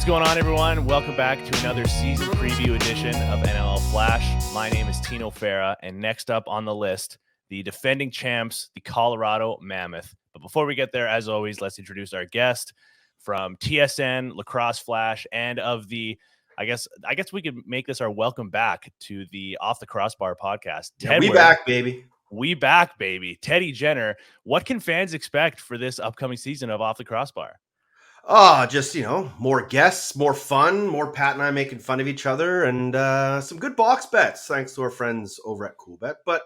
What's going on, everyone? Welcome back to another season preview edition of NLL Flash. My name is Tino Fera, and next up on the list, the defending champs, the Colorado Mammoth. But before we get there, as always, let's introduce our guest from TSN, Lacrosse Flash, and of the, I guess we could make this our welcome back to the Off the Crossbar podcast. Yeah, we back, baby. We back, baby. Teddy Jenner, what can fans expect for this upcoming season of Off the Crossbar? Just, more guests, more fun, more Pat and I making fun of each other, and some good box bets, thanks to our friends over at CoolBet. But,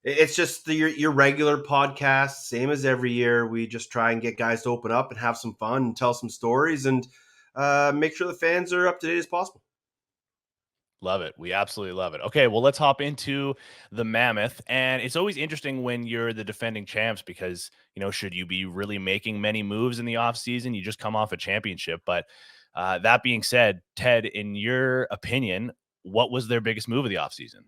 it's just your regular podcast, same as every year. We just try and get guys to open up and have some fun and tell some stories and make sure the fans are up to date as possible. Love it. We absolutely love it. Okay, well, let's hop into the Mammoth. And it's always interesting when you're the defending champs because, should you be really making many moves in the offseason? You just come off a championship. But that being said, Ted, in your opinion, what was their biggest move of the offseason?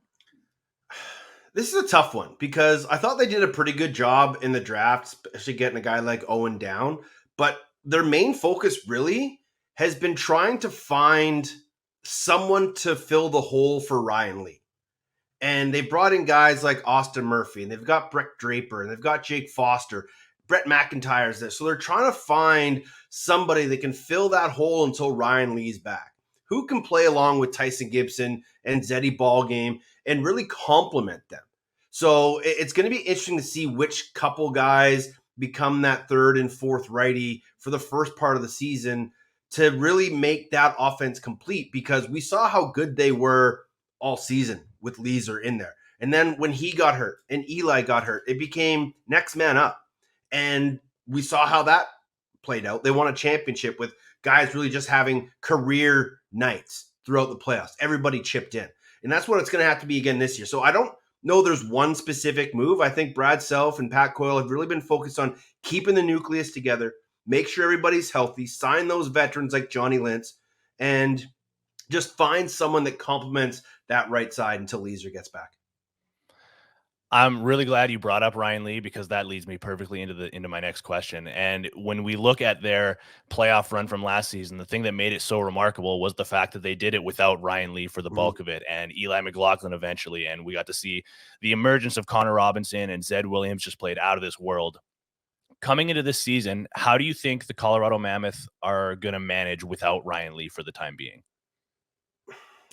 This is a tough one because I thought they did a pretty good job in the draft, especially getting a guy like Owen down. But their main focus really has been trying to find someone to fill the hole for Ryan Lee. And they brought in guys like Austin Murphy, and they've got Brett Draper, and they've got Jake Foster. Brett McIntyre's there. So they're trying to find somebody that can fill that hole until Ryan Lee's back. Who can play along with Tyson Gibson and Zeddy Ballgame and really complement them. So it's going to be interesting to see which couple guys become that third and fourth righty for the first part of the season to really make that offense complete, because we saw how good they were all season with Leeser in there. And then when he got hurt and Eli got hurt, it became next man up. And we saw how that played out. They won a championship with guys really just having career nights throughout the playoffs. Everybody chipped in. And that's what it's going to have to be again this year. So I don't know there's one specific move. I think Brad Self and Pat Coyle have really been focused on keeping the nucleus together, make sure everybody's healthy, sign those veterans like Johnny Lintz, and just find someone that complements that right side until Leeser gets back. I'm really glad you brought up Ryan Lee because that leads me perfectly into my next question. And when we look at their playoff run from last season, the thing that made it so remarkable was the fact that they did it without Ryan Lee for the bulk of it and Eli McLaughlin eventually. And we got to see the emergence of Connor Robinson, and Zed Williams just played out of this world. Coming into this season, how do you think the Colorado Mammoth are going to manage without Ryan Lee for the time being?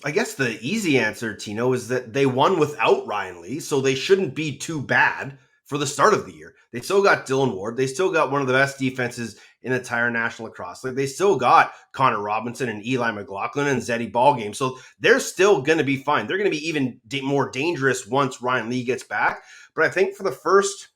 I guess the easy answer, Tino, is that they won without Ryan Lee, so they shouldn't be too bad for the start of the year. They still got Dylan Ward. They still got one of the best defenses in the entire National Lacrosse. Like, they still got Connor Robinson and Eli McLaughlin and Zeddy Ballgame. So they're still going to be fine. They're going to be even more dangerous once Ryan Lee gets back. But I think for the first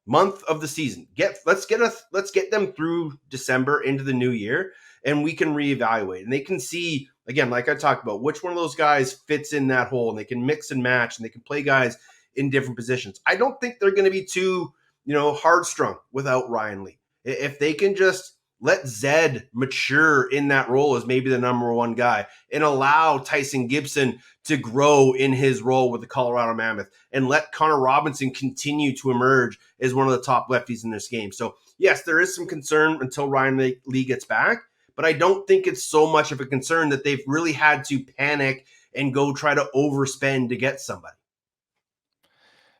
month of the season, let's get them through December into the new year, and we can reevaluate. And they can see, again, like I talked about, which one of those guys fits in that hole, and they can mix and match, and they can play guys in different positions. I don't think they're going to be too, hard strung without Ryan Lee. If they can just let Zed mature in that role as maybe the number one guy and allow Tyson Gibson to grow in his role with the Colorado Mammoth and let Connor Robinson continue to emerge as one of the top lefties in this game. So yes, there is some concern until Ryan Lee gets back, but I don't think it's so much of a concern that they've really had to panic and go try to overspend to get somebody.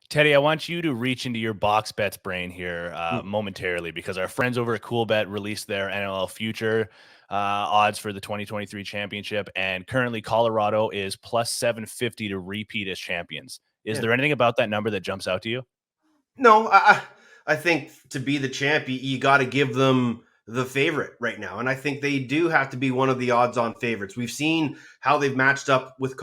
Teddy, I want you to reach into your box bets brain here momentarily, because our friends over at CoolBet released their NLL future odds for the 2023 championship, and currently Colorado is plus 750 to repeat as champions. Is there anything about that number that jumps out to you? No, I think to be the champ, you got to give them the favorite right now. And I think they do have to be one of the odds-on favorites. We've seen how they've matched up with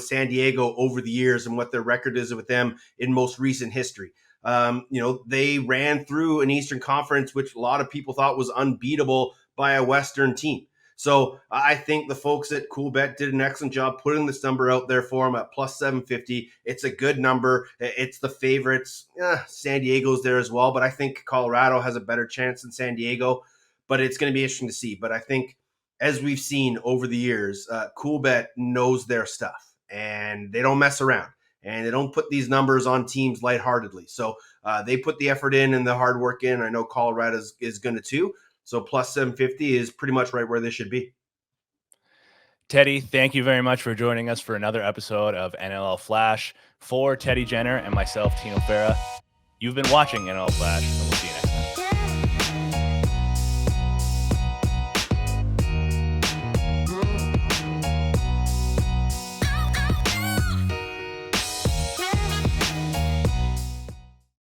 San Diego over the years and what their record is with them in most recent history. They ran through an Eastern Conference, which a lot of people thought was unbeatable by a Western team. So I think the folks at CoolBet did an excellent job putting this number out there for them at plus 750. It's a good number. It's the favorites. San Diego's there as well, but I think Colorado has a better chance than San Diego. But it's going to be interesting to see. But I think, as we've seen over the years, CoolBet knows their stuff, and they don't mess around, and they don't put these numbers on teams lightheartedly. So they put the effort in and the hard work in. I know Colorado is going to too. So plus 750 is pretty much right where they should be. Teddy, thank you very much for joining us for another episode of NLL Flash. For Teddy Jenner and myself, Tino Fera, you've been watching NLL Flash, and we'll see you next time.